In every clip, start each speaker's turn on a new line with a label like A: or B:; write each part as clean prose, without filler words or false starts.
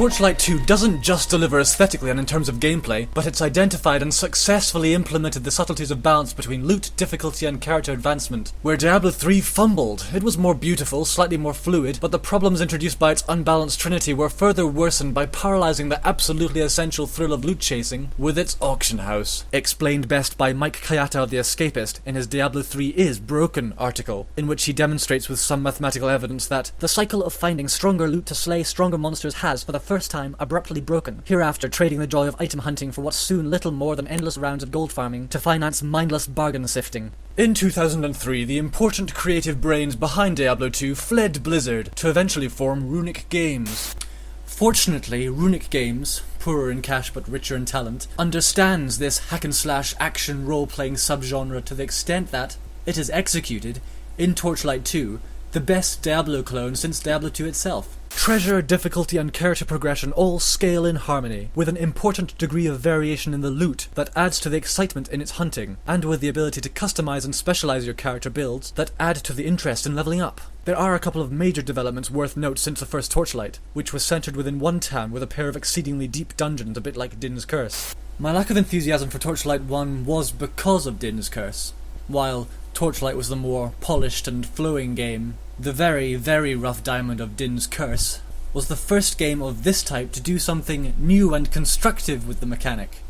A: Torchlight 2 doesn't just deliver aesthetically and in terms of gameplay, but it's identified and successfully implemented the subtleties of balance between loot, difficulty, and character advancement. Where Diablo 3 fumbled, it was more beautiful, slightly more fluid, but the problems introduced by its unbalanced trinity were further worsened by paralysing the absolutely essential thrill of loot chasing with its auction house. Explained best by Mike Kayata of The Escapist in his Diablo 3 is Broken article, in which he demonstrates with some mathematical evidence that the cycle of finding stronger loot to slay stronger monsters has, for the first time, abruptly broken, hereafter trading the joy of item hunting for what's soon little more than endless rounds of gold farming to finance mindless bargain sifting. In 2003, the important creative brains behind Diablo 2 fled Blizzard to eventually form Runic Games. Fortunately, Runic Games, poorer in cash but richer in talent, understands this hack-and-slash action role-playing subgenre to the extent that it has executed, in Torchlight 2, the best Diablo clone since Diablo 2 itself. Treasure, difficulty, and character progression all scale in harmony, with an important degree of variation in the loot that adds to the excitement in its hunting, and with the ability to customize and specialize your character builds that add to the interest in leveling up. There are a couple of major developments worth note since the first Torchlight, which was centered within one town with a pair of exceedingly deep dungeons a bit like Din's Curse. My lack of enthusiasm for Torchlight 1 was because of Din's Curse, while Torchlight was the more polished and flowing game. The very, very rough diamond of Din's Curse was the first game of this type to do something new and constructive with the mechanic,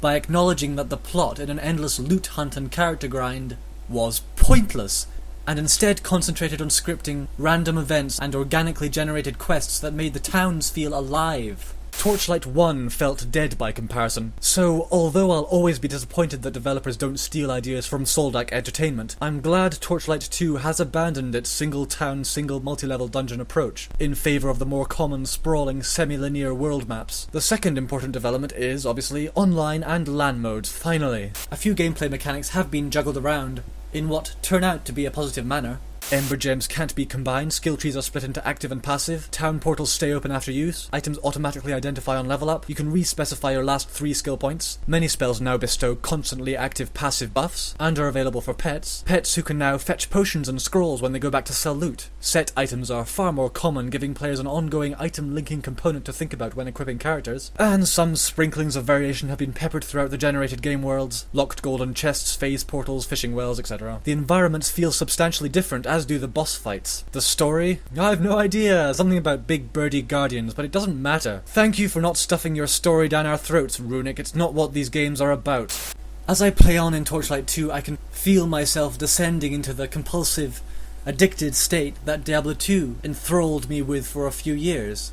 A: by acknowledging that the plot in an endless loot hunt and character grind was pointless, and instead concentrated on scripting random events and organically generated quests that made the towns feel alive. Torchlight 1 felt dead by comparison, so although I'll always be disappointed that developers don't steal ideas from Soldak Entertainment, I'm glad Torchlight 2 has abandoned its single-town, single-multi-level dungeon approach, in favour of the more common, sprawling, semi-linear world maps. The second important development is, obviously, online and LAN modes, finally. A few gameplay mechanics have been juggled around in what turn out to be a positive manner. Ember gems can't be combined, skill trees are split into active and passive, town portals stay open after use, items automatically identify on level up, you can re-specify your last 3 skill points, many spells now bestow constantly active passive buffs, and are available for pets who can now fetch potions and scrolls when they go back to sell loot. Set items are far more common, giving players an ongoing item linking component to think about when equipping characters, and some sprinklings of variation have been peppered throughout the generated game worlds, locked golden chests, phase portals, fishing wells, etc. The environments feel substantially different, as do the boss fights. The story? I've no idea. Something about big birdie guardians, but it doesn't matter. Thank you for not stuffing your story down our throats, Runic. It's not what these games are about. As I play on in Torchlight 2, I can feel myself descending into the compulsive, addicted state that Diablo 2 enthralled me with for a few years.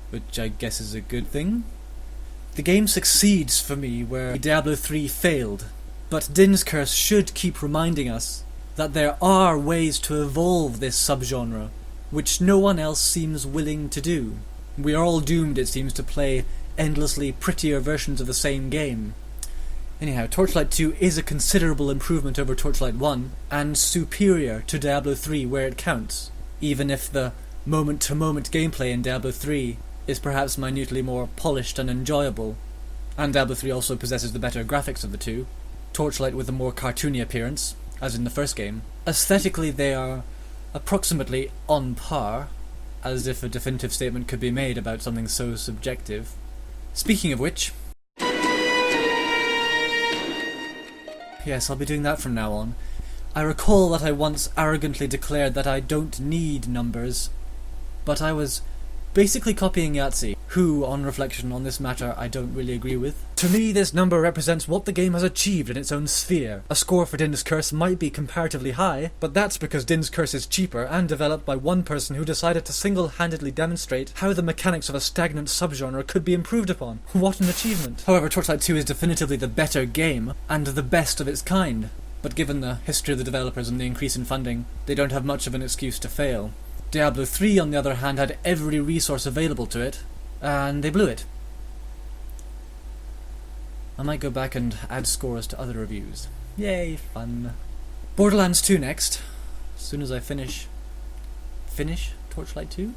A: Which I guess is a good thing. The game succeeds for me where Diablo 3 failed, but Din's Curse should keep reminding us that there are ways to evolve this subgenre, which no one else seems willing to do. We are all doomed, it seems, to play endlessly prettier versions of the same game. Anyhow, Torchlight 2 is a considerable improvement over Torchlight 1, and superior to Diablo 3 where it counts, even if the moment-to-moment gameplay in Diablo 3 is perhaps minutely more polished and enjoyable. And Diablo 3 also possesses the better graphics of the two, Torchlight with a more cartoony appearance, as in the first game. Aesthetically, they are approximately on par, as if a definitive statement could be made about something so subjective. Speaking of which... yes, I'll be doing that from now on. I recall that I once arrogantly declared that I don't need numbers, but I was basically copying Yahtzee, who, on reflection on this matter, I don't really agree with. To me, this number represents what the game has achieved in its own sphere. A score for Din's Curse might be comparatively high, but that's because Din's Curse is cheaper and developed by one person who decided to single-handedly demonstrate how the mechanics of a stagnant subgenre could be improved upon. What an achievement. However, Torchlight 2 is definitively the better game, and the best of its kind. But given the history of the developers and the increase in funding, they don't have much of an excuse to fail. Diablo 3, on the other hand, had every resource available to it, and they blew it. I might go back and add scores to other reviews. Yay, fun. Borderlands 2 next, as soon as I finish Torchlight 2?